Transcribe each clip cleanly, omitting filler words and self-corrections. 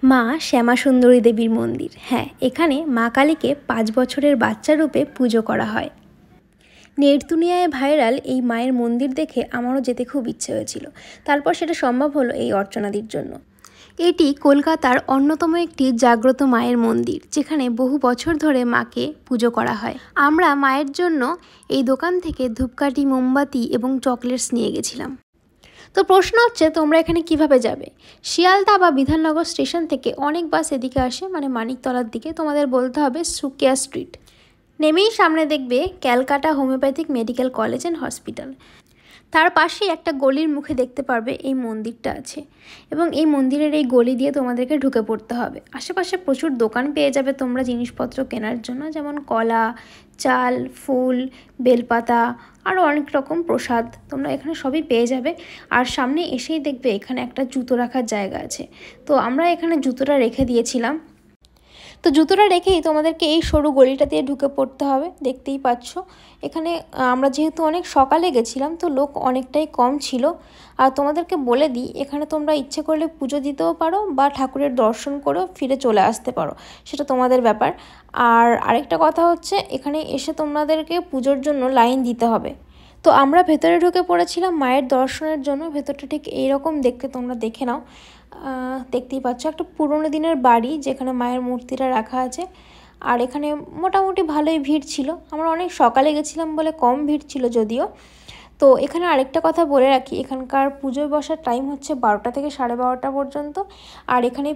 মা শ্যামাসুন্দরী দেবীর মন্দির। হ্যাঁ, এখানে মা কালীকে 5 বছরের বাচ্চা রূপে পুজো করা হয়। নেট দুনিয়ায় ভাইরাল এই মায়ের মন্দির দেখে আমারও যেতে খুব ইচ্ছে হয়েছিল। তারপর সেটা সম্ভব হলো এই অর্চনাদির জন্য। এটি কলকাতার অন্যতম একটি জাগ্রত মায়ের মন্দির, যেখানে বহু বছর ধরে মাকে পুজো করা হয়। আমরা মায়ের জন্য এই দোকান থেকে ধূপকাঠি, মোমবাতি এবং চকলেটস নিয়ে গেছিলাম। তো প্রশ্ন হচ্ছে, তোমরা এখানে কিভাবে যাবে? শিয়ালদা বা বিধাননগর স্টেশন থেকে অনেক বাস এদিকে আসে, মানে মানিকতলার দিকে। তোমাদের বলতে হবে সুকিয়া স্ট্রিট। নেমেই সামনে দেখবে Calcutta homeopathic medical college and hospital. তার পাশেই একটা গলির মুখে দেখতে পারবে এই মন্দিরটা আছে, এবং এই মন্দিরের এই গলি দিয়ে তোমাদেরকে ঢুকে পড়তে হবে। আশেপাশে প্রচুর দোকান পেয়ে যাবে তোমরা জিনিসপত্র কেনার জন্য, যেমন কলা, চাল, ফুল, বেলপাতা, আরও অনেক রকম প্রসাদ তোমরা এখানে সবই পেয়ে যাবে। আর সামনে এসেই দেখবে এখানে একটা জুতো রাখার জায়গা আছে। তো আমরা এখানে জুতোটা রেখে দিয়েছিলাম। তো জুতোটা রেখেই তোমাদেরকে এই সরু গলিটা দিয়ে ঢুকে পড়তে হবে। দেখতেই পাচ্ছ এখানে আমরা যেহেতু অনেক সকালে গেছিলাম, তো লোক অনেকটাই কম ছিল। আর তোমাদেরকে বলে দিই, এখানে তোমরা ইচ্ছে করলে পুজো দিতেও পারো বা ঠাকুরের দর্শন করেও ফিরে চলে আসতে পারো, সেটা তোমাদের ব্যাপার। আর আরেকটা কথা হচ্ছে, এখানে এসে তোমাদেরকে পুজোর জন্য লাইন দিতে হবে। তো আমরা ভেতরে ঢুকে পড়েছিলাম মায়ের দর্শনের জন্য। ভেতরটা ঠিক এইরকম দেখতে, তোমরা দেখে নাও। দেখতেই পাচ্ছ একটা পুরনো দিনের বাড়ি, যেখানে মায়ের মূর্তিটা রাখা আছে। আর এখানে মোটামুটি ভালোই ভিড় ছিল। আমরা অনেক সকালে গেছিলাম বলে কম ভিড় ছিল যদিও। তো এখানে আরেকটা কথা বলে রাখি, এখানকার পুজোয় বসার টাইম হচ্ছে 12টা থেকে 12:30 পর্যন্ত। আর এখানে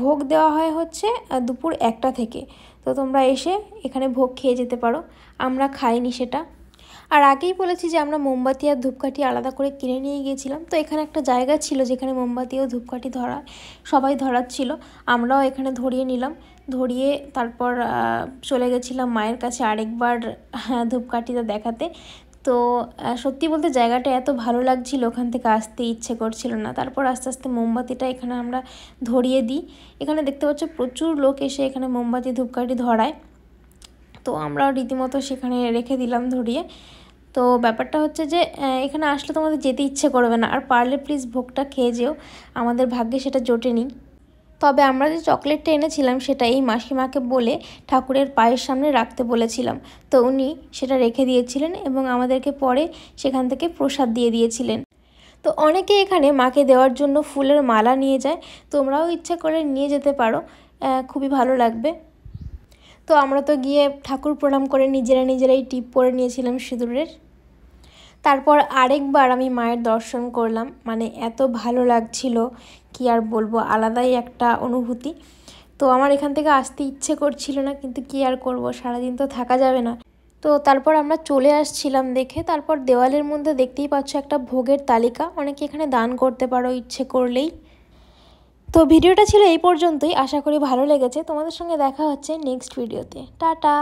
ভোগ দেওয়া হয় হচ্ছে দুপুর 1টা থেকে। তো তোমরা এসে এখানে ভোগ খেয়ে যেতে পারো। আমরা খাইনি সেটা। আর আগেই বলেছি যে আমরা মোমবাতি আর ধূপকাঠি আলাদা করে কিনে নিয়ে গিয়েছিলাম। তো এখানে একটা জায়গা ছিল যেখানে মোমবাতি ও ধূপকাঠি সবাই ধরাচ্ছিল। আমরাও এখানে ধরিয়ে নিলাম। ধরিয়ে তারপর চলে গেছিলাম মায়ের কাছে আরেকবার ধূপকাঠিটা দেখাতে। তো সত্যি বলতে জায়গাটা এত ভালো লাগছিল, ওখান থেকে আসতে ইচ্ছে করছিল না। তারপর আস্তে আস্তে মোমবাতিটা এখানে আমরা ধরিয়ে দিই। এখানে দেখতে পাচ্ছ প্রচুর লোক এসে এখানে মোমবাতি ধূপকাঠি ধরায়। তো আমরা রীতিমতো সেখানে রেখে দিলাম ধরিয়ে। তো ব্যাপারটা হচ্ছে যে এখানে আসলে তোমাদের যেতে ইচ্ছে করবে না। আর পারলে প্লিজ ভোগটা খেয়ে যেও, আমাদের ভাগ্যে সেটা জোটেনি। তবে আমরা যে চকলেটটা এনেছিলাম সেটা এই মাসিমাকে বলে ঠাকুরের পায়ের সামনে রাখতে বলেছিলাম। তো উনি সেটা রেখে দিয়েছিলেন এবং আমাদেরকে পরে সেখান থেকে প্রসাদ দিয়ে দিয়েছিলেন। তো অনেকে এখানে মাকে দেওয়ার জন্য ফুলের মালা নিয়ে যায়। তোমরাও ইচ্ছা করে নিয়ে যেতে পারো, খুবই ভালো লাগবে। তো আমরা তো গিয়ে ঠাকুর প্রণাম করে নিজেরাই টিপ পরে নিয়েছিলাম সিঁদুরের। তারপর আরেকবার আমি মায়ের দর্শন করলাম, মানে এত ভালো লাগছিল কি আর বলবো, আলাদাই একটা অনুভূতি। তো আমার এখান থেকে আসতে ইচ্ছে করছিল না, কিন্তু কি আর করব, সারাদিন তো থাকা যাবে না। তো তারপর আমরা চলে আসছিলাম দেখে। তারপর দেওয়ালের মধ্যে দেখতেই পাচ্ছ একটা ভোগের তালিকা, অনেকে এখানে দান করতে পারো ইচ্ছে করলেই। তো ভিডিওটা ছিল এই পর্যন্তই, আশা করি ভালো লেগেছে। তোমাদের সঙ্গে দেখা হচ্ছে নেক্সট ভিডিওতে। টাটা।